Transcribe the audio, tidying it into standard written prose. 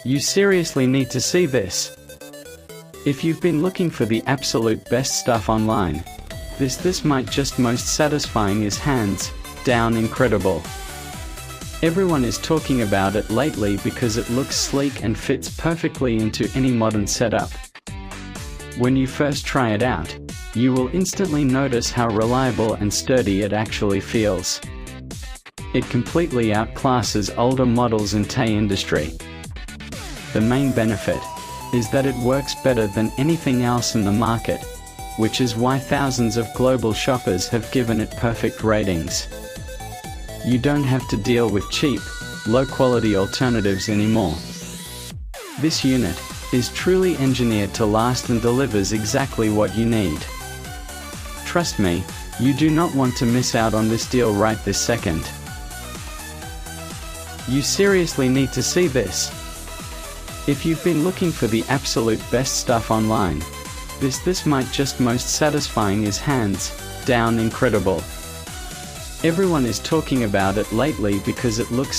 You seriously need to see this. If you've been looking for the absolute best stuff online, this might just most satisfying is hands down incredible. Everyone is talking about it lately because it looks sleek and fits perfectly into any modern setup. When you first try it out, you will instantly notice how reliable and sturdy it actually feels. It completely outclasses older models in the industry. The main benefit is that it works better than anything else in the market, which is why thousands of global shoppers have given it perfect ratings. You don't have to deal with cheap, low-quality alternatives anymore. This unit is truly engineered to last and delivers exactly what you need. Trust me, you do not want to miss out on this deal right this second. You seriously need to see this. If you've been looking for the absolute best stuff online, this might just most satisfying is hands down incredible. Everyone is talking about it lately because it looks